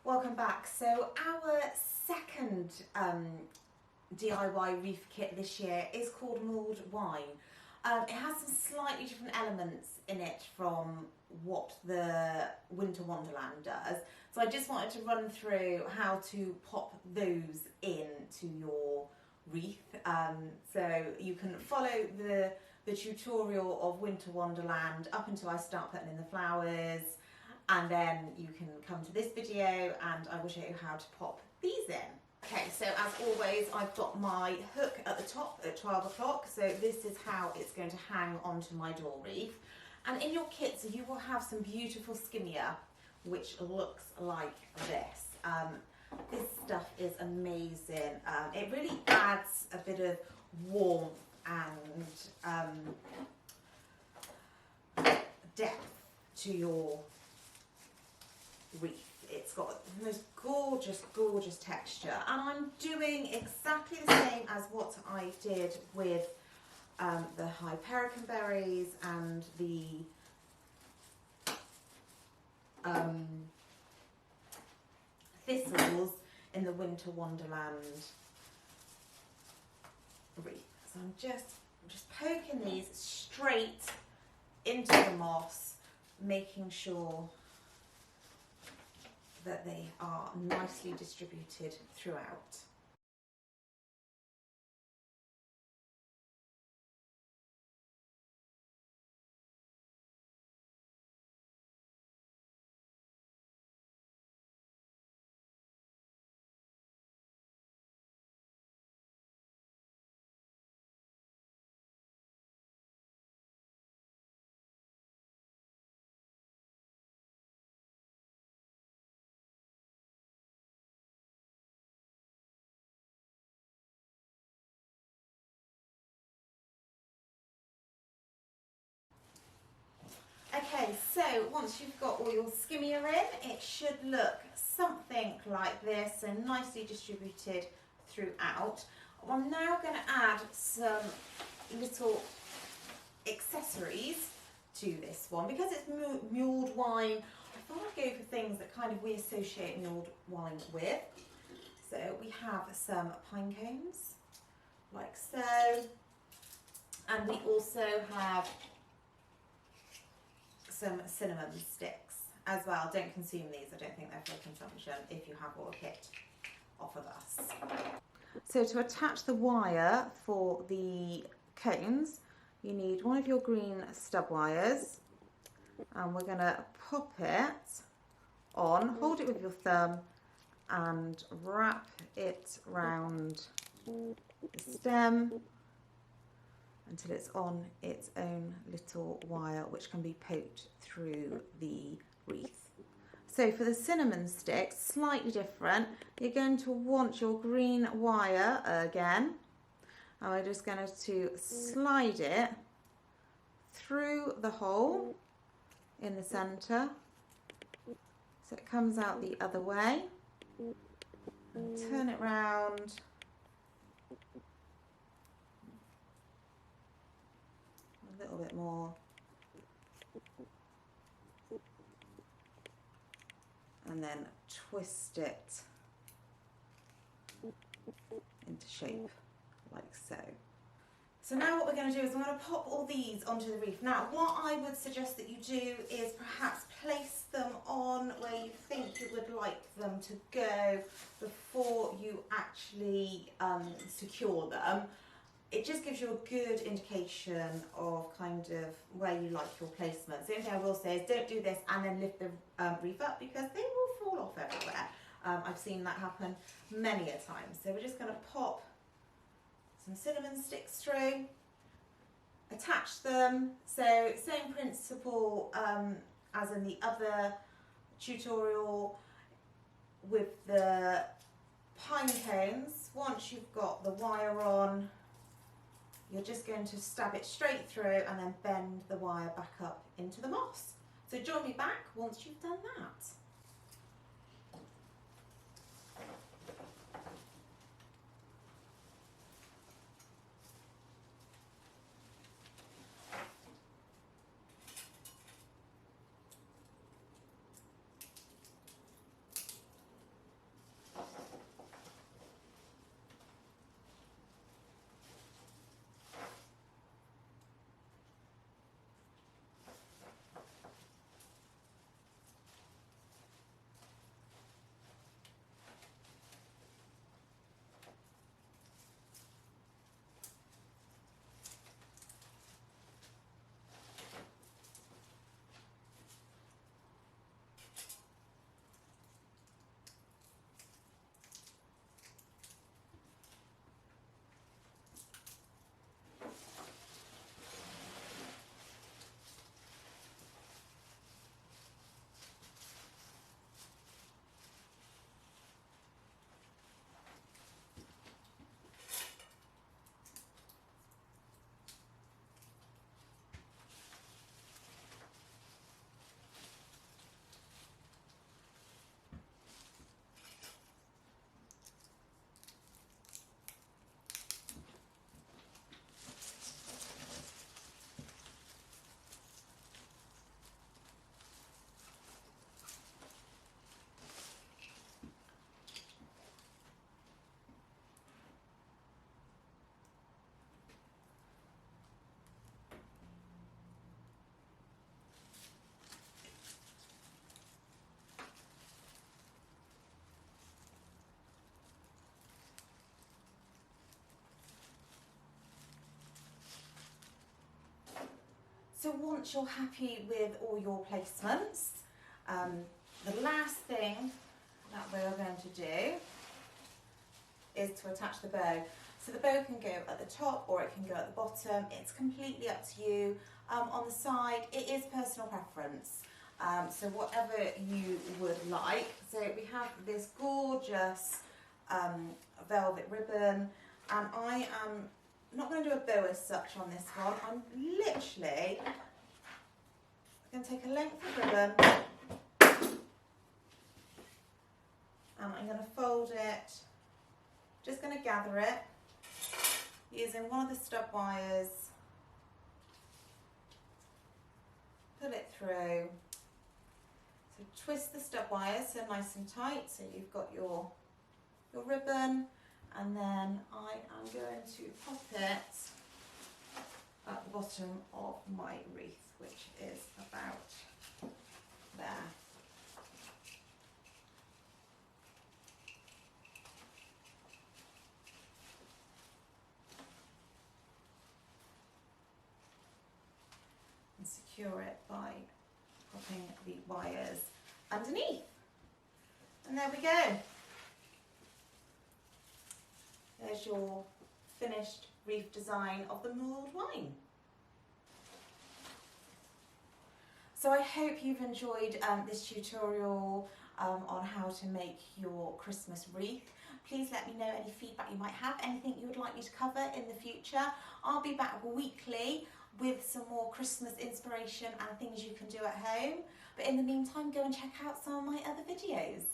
Welcome back. So our second DIY wreath kit this year is called Mulled Wine. It has some slightly different elements in it from what the Winter Wonderland does. So I just wanted to run through how to pop those into your wreath. So you can follow the tutorial of Winter Wonderland up until I start putting in the flowers. And then you can come to this video and I will show you how to pop these in. Okay, so as always, I've got my hook at the top at 12 o'clock. So this is how it's going to hang onto my door wreath. And in your kits, you will have some beautiful skimmia, which looks like this. This stuff is amazing. It really adds a bit of warmth and depth to your wreath. It's got the most gorgeous texture, and I'm doing exactly the same as what I did with the Hypericum berries and the thistles in the Winter Wonderland wreath. So I'm just poking these straight into the moss, making sure that they are nicely distributed throughout. Okay, so once you've got all your skimmia in, it should look something like this and nicely distributed throughout. I'm now going to add some little accessories to this one. Because it's mulled wine, I thought I'd go for things that kind of we associate mulled wine with. So we have some pine cones, like so, and we also have some cinnamon sticks as well. Don't consume these, I don't think they're for consumption if you have all the kit off of us. So to attach the wire for the cones, you need one of your green stub wires, and we're going to pop it on, hold it with your thumb and wrap it round the stem until it's on its own little wire, which can be poked through the wreath. So for the cinnamon sticks, slightly different. You're going to want your green wire again, and we're just going to slide it through the hole in the centre so it comes out the other way, and turn it round. A little bit more, and then twist it into shape like so. So now what we're going to do is I'm going to pop all these onto the wreath. Now what I would suggest that you do is perhaps place them on where you think you would like them to go before you actually secure them. It just gives you a good indication of kind of where you like your placement. The only thing I will say is don't do this and then lift the wreath up, because they will fall off everywhere. I've seen that happen many a time. So we're just going to pop some cinnamon sticks through, attach them. So same principle as in the other tutorial with the pine cones. Once you've got the wire on, you're just going to stab it straight through and then bend the wire back up into the moss. So join me back once you've done that. So once you're happy with all your placements, the last thing that we're going to do is to attach the bow. So the bow can go at the top or it can go at the bottom. It's completely up to you. On the side, it is personal preference. So whatever you would like. So we have this gorgeous velvet ribbon, and I am not going to do a bow as such on this one. I'm literally going to take a length of ribbon and I'm going to fold it. Just going to gather it using one of the stub wires, pull it through. So twist the stub wires so nice and tight, so you've got your ribbon, and then I am going to pop it at the bottom of my wreath, which is about there. And secure it by popping the wires underneath. And there we go. There's your finished wreath design of the mulled wine. So I hope you've enjoyed this tutorial on how to make your Christmas wreath. Please let me know any feedback you might have, anything you would like me to cover in the future. I'll be back weekly with some more Christmas inspiration and things you can do at home. But in the meantime, go and check out some of my other videos.